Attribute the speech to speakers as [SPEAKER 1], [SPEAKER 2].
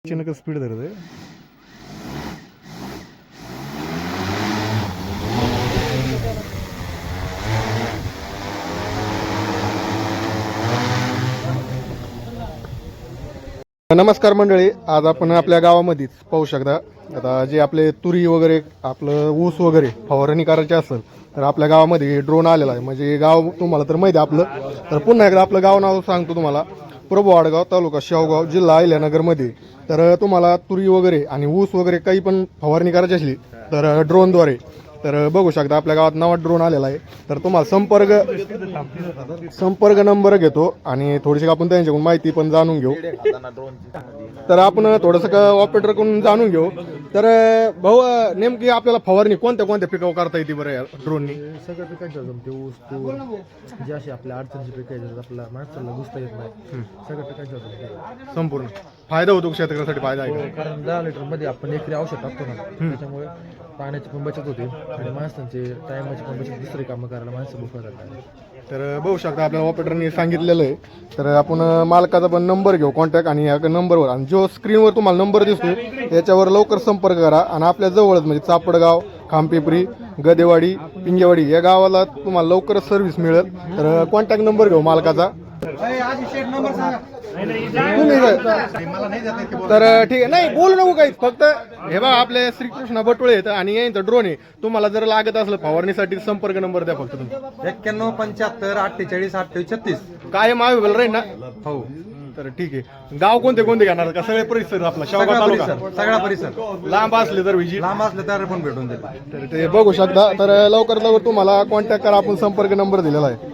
[SPEAKER 1] चिन्ह स्पीड धरते. नमस्कार मंडळी, आज आपण आपल्या गावामध्येच पाहू शकता. आता जे आपले तुरी वगैरे आपलं ऊस वगैरे फवारणी करायची असेल तर आपल्या गावामध्ये ड्रोन आलेला आहे. म्हणजे गाव तुम्हाला तर माहिती आहे आपलं. तर पुन्हा एकदा आपलं गाव नाव सांगतो तुम्हाला. प्रभू वाडगाव, तालुका शेवगाव, जिल्हा अहिल्यानगरमध्ये. तर तुम्हाला तुरी वगैरे आणि ऊस वगैरे काही पण फवारणी करायची असली तर ड्रोनद्वारे तर बघू शकता आपल्या गावात नवा ड्रोन आलेला आहे. तर तुम्हाला संपर्क नंबर घेतो आणि थोडीशी आपण त्यांच्याकडून माहिती पण जाणून घेऊ. तर आपण थोडंसं ऑपरेटरकडून जाणून घेऊ. तर भाऊ, नेमकी आपल्याला फवारणी कोणत्या कोणत्या पिकावर करता येते बरं या ड्रोननी?
[SPEAKER 2] सगळ्या पिकांच्या जमते. ऊस तूर जे असे आपल्या अडचणीचे पिक आहेत, आपल्याला माणसाला घुसता येत नाही, सगळ्या पिकांच्या जमते.
[SPEAKER 1] संपूर्ण फायदा होतो शेतकऱ्यासाठी, फायदा आहे.
[SPEAKER 2] कारण 10 लिटरमध्ये आपण एकरी औषध टाकतो ना, त्याच्यामुळे पाण्याची पण बचत होते आणि माणसांचे टायमाची पण बचत, दुसरी कामं करायला माणसं बुक करतात.
[SPEAKER 1] तर बघू शकता आपल्याला ऑपरेटरने सांगितलेलं आहे. तर आपण मालकाचा पण नंबर घेऊ, कॉन्टॅक्ट, आणि या नंबरवर आणि जो स्क्रीनवर तुम्हाला नंबर दिसतो त्याच्यावर लवकर संपर्क करा. आणि आपल्या जवळच म्हणजे चापडगाव, खामपिपरी, गदेवाडी, पिंगेवाडी या गावाला तुम्हाला लवकरच सर्व्हिस मिळेल. तर कॉन्टॅक्ट नंबर घेऊ मालकाचा. तर ठीक आहे, नाही बोलू नको काहीच, फक्त हे बघा आपले श्रीकृष्ण बटुळे आहेत आणि यांचं ड्रोन आहे. तुम्हाला जर लागत असलं फवारणीसाठी संपर्क नंबर द्या फक्त तुम्ही.
[SPEAKER 3] 91 75 48 28 36.
[SPEAKER 1] कायम अवेलेबल राहील ना?
[SPEAKER 3] हो.
[SPEAKER 1] तर ठीक आहे. गाव कोणते कोणते घेणार का? सगळे परिसर आपला शेवगाव तालुका,
[SPEAKER 3] सगळा परिसर.
[SPEAKER 1] लांब असले तर विजिट,
[SPEAKER 3] लांब असलं तर पण भेटून जाईल.
[SPEAKER 1] तर ते बघू शकता. तर लवकरात लवकर तुम्हाला कॉन्टॅक्ट करा, आपण संपर्क नंबर दिलेला आहे.